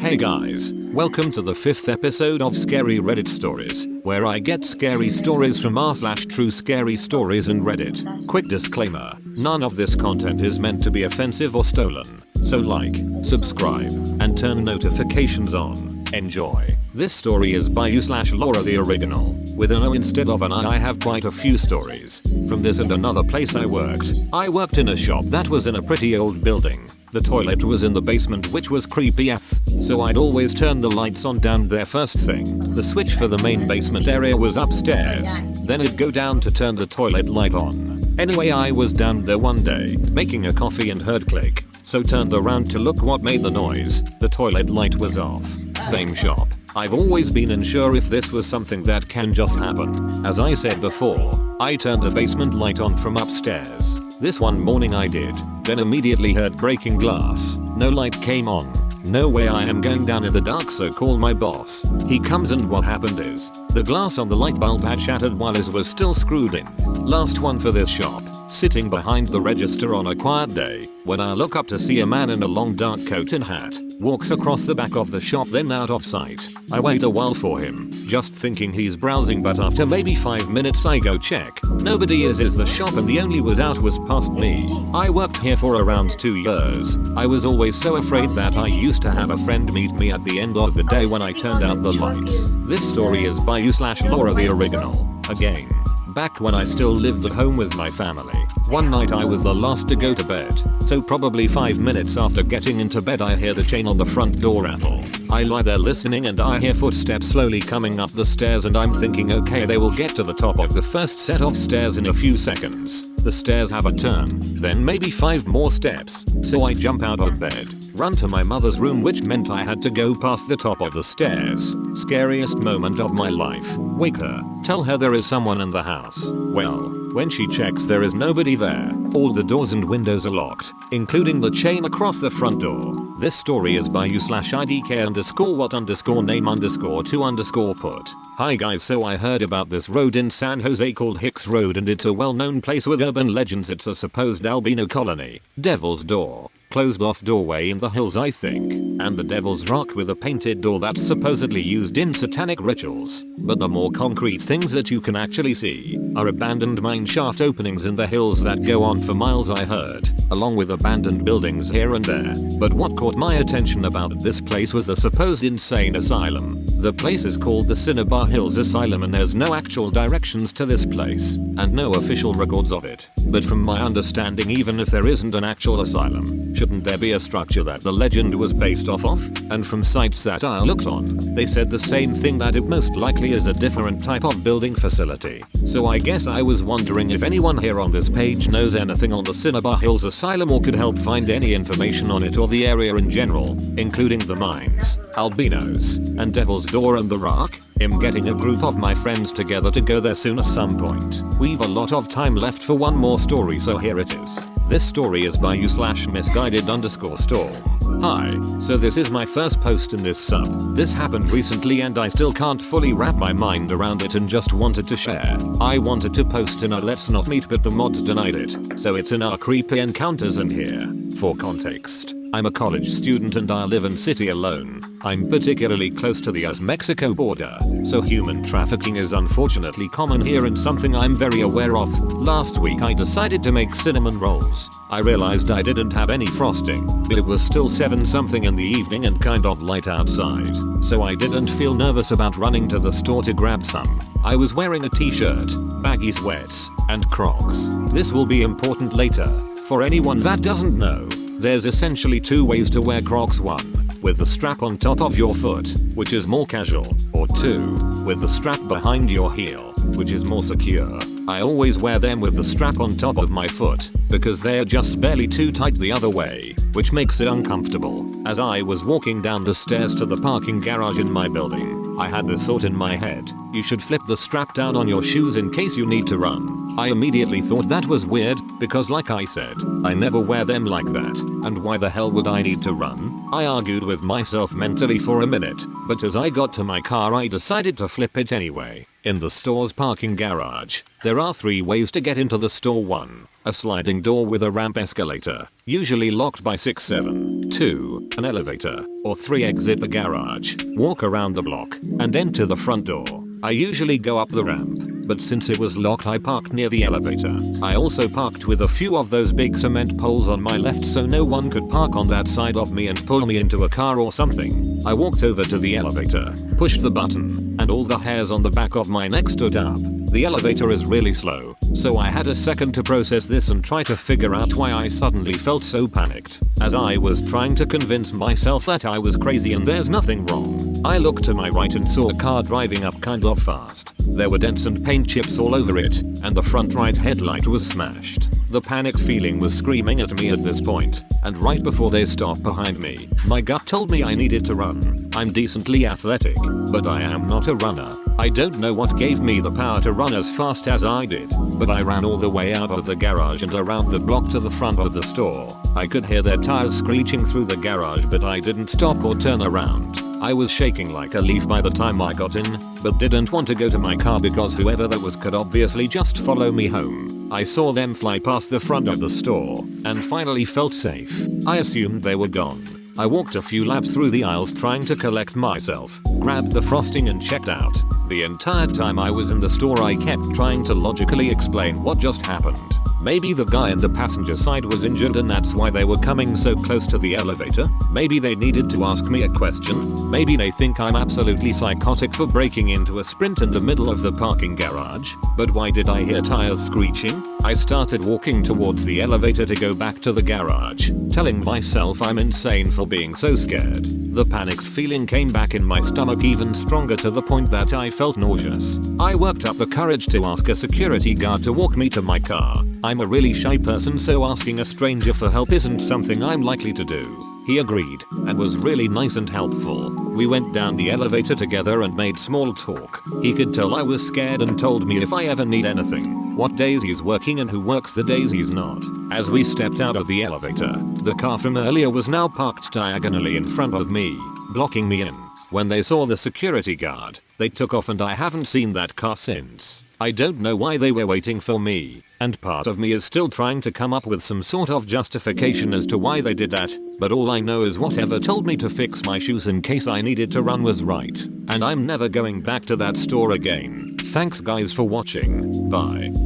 Hey guys, welcome to the 5th episode of Scary Reddit Stories, where I get scary stories from r/true scary stories and Reddit. Quick disclaimer, none of this content is meant to be offensive or stolen, so like, subscribe, and turn notifications on. Enjoy. This story is by u/Laura the original. With an O instead of an I have quite a few stories. From this and another place I worked in a shop that was in a pretty old building. The toilet was in the basement, which was creepy AF, so I'd always turn the lights on down there first thing. The switch for the main basement area was upstairs, then it'd go down to turn the toilet light on. Anyway, I was down there one day, making a coffee and heard click, so turned around to look what made the noise. The toilet light was off. Same shop. I've always been unsure if this was something that can just happen. As I said before, I turned the basement light on from upstairs. This one morning I did, then immediately heard breaking glass. No light came on. No way, I am going down in the dark, so call my boss. He comes and what happened is, the glass on the light bulb had shattered while it was still screwed in. Last one for this shop. Sitting behind the register on a quiet day, when I look up to see a man in a long dark coat and hat, walks across the back of the shop then out of sight. I wait a while for him, just thinking he's browsing, but after maybe 5 minutes I go check. Nobody is the shop and the only was out was past me. I worked here for around 2 years. I was always so afraid that I used to have a friend meet me at the end of the day when I turned out the lights. This story is by u/Laura the original. Again. Back when I still lived at home with my family, one night I was the last to go to bed, so probably 5 minutes after getting into bed I hear the chain on the front door rattle. I lie there listening and I hear footsteps slowly coming up the stairs and I'm thinking, okay, they will get to the top of the first set of stairs in a few seconds. The stairs have a turn, then maybe 5 more steps, so I jump out of bed, run to my mother's room, which meant I had to go past the top of the stairs. Scariest moment of my life. Wake her, tell her there is someone in the house. Well, when she checks there is nobody there. All the doors and windows are locked, including the chain across the front door. This story is by u/IDK_what_name_2_put. Hi guys, so I heard about this road in San Jose called Hicks Road, and it's a well-known place with urban legends. It's a supposed albino colony. Devil's Door. Closed off doorway in the hills I think, and the Devil's Rock with a painted door that's supposedly used in satanic rituals. But the more concrete things that you can actually see are abandoned mine shaft openings in the hills that go on for miles I heard, along with abandoned buildings here and there. But what caught my attention about this place was the supposed insane asylum. The place is called the Cinnabar Hills Asylum and there's no actual directions to this place, and no official records of it. But from my understanding, even if there isn't an actual asylum, shouldn't there be a structure that the legend was based off of? And from sites that I looked on, they said the same thing, that it most likely is a different type of building facility. So I guess I was wondering if anyone here on this page knows anything on the Cinnabar Hills Asylum or could help find any information on it or the area in general, including the mines, albinos, and Devil's Door and the Rock. I'm getting a group of my friends together to go there soon at some point. We've a lot of time left for one more story, so here it is. This story is by u/misguided_storm. Hi, so this is my first post in this sub. This happened recently and I still can't fully wrap my mind around it and just wanted to share. I wanted to post in a Let's Not Meet, but the mods denied it, so it's in our Creepy Encounters. And here, for context, I'm a college student and I live in city alone. I'm particularly close to the US-Mexico border, so human trafficking is unfortunately common here and something I'm very aware of. Last week I decided to make cinnamon rolls. I realized I didn't have any frosting, but it was still 7-something in the evening and kind of light outside, so I didn't feel nervous about running to the store to grab some. I was wearing a t-shirt, baggy sweats, and Crocs. This will be important later. For anyone that doesn't know, there's essentially 2 ways to wear Crocs. 1, with the strap on top of your foot, which is more casual, or 2, with the strap behind your heel, which is more secure. I always wear them with the strap on top of my foot, because they're just barely too tight the other way, which makes it uncomfortable. As I was walking down the stairs to the parking garage in my building, I had this thought in my head: you should flip the strap down on your shoes in case you need to run. I immediately thought that was weird, because like I said, I never wear them like that, and why the hell would I need to run? I argued with myself mentally for a minute, but as I got to my car I decided to flip it anyway. In the store's parking garage, there are 3 ways to get into the store. 1. A sliding door with a ramp escalator, usually locked by 6-7. 2. An elevator. Or 3. Exit the garage, walk around the block, and enter the front door. I usually go up the ramp, but since it was locked I parked near the elevator. I also parked with a few of those big cement poles on my left so no one could park on that side of me and pull me into a car or something. I walked over to the elevator, pushed the button, and all the hairs on the back of my neck stood up. The elevator is really slow, so I had a second to process this and try to figure out why I suddenly felt so panicked. As I was trying to convince myself that I was crazy and there's nothing wrong, I looked to my right and saw a car driving up kind of fast. There were dents and paint chips all over it, and the front right headlight was smashed. The panic feeling was screaming at me at this point, and right before they stopped behind me, my gut told me I needed to run. I'm decently athletic, but I am not a runner. I don't know what gave me the power to run as fast as I did, but I ran all the way out of the garage and around the block to the front of the store. I could hear their tires screeching through the garage, but I didn't stop or turn around. I was shaking like a leaf by the time I got in, but didn't want to go to my car because whoever that was could obviously just follow me home. I saw them fly past the front of the store, and finally felt safe. I assumed they were gone. I walked a few laps through the aisles trying to collect myself, grabbed the frosting and checked out. The entire time I was in the store I kept trying to logically explain what just happened. Maybe the guy in the passenger side was injured and that's why they were coming so close to the elevator. Maybe they needed to ask me a question. Maybe they think I'm absolutely psychotic for breaking into a sprint in the middle of the parking garage. But why did I hear tires screeching? I started walking towards the elevator to go back to the garage, telling myself I'm insane for being so scared. The panicked feeling came back in my stomach even stronger to the point that I felt nauseous. I worked up the courage to ask a security guard to walk me to my car. I'm a really shy person, so asking a stranger for help isn't something I'm likely to do. He agreed, and was really nice and helpful. We went down the elevator together and made small talk. He could tell I was scared and told me if I ever need anything, what days he's working and who works the days he's not. As we stepped out of the elevator, the car from earlier was now parked diagonally in front of me, blocking me in. When they saw the security guard, they took off and I haven't seen that car since. I don't know why they were waiting for me, and part of me is still trying to come up with some sort of justification as to why they did that, but all I know is whatever told me to fix my shoes in case I needed to run was right, and I'm never going back to that store again. Thanks guys for watching, bye.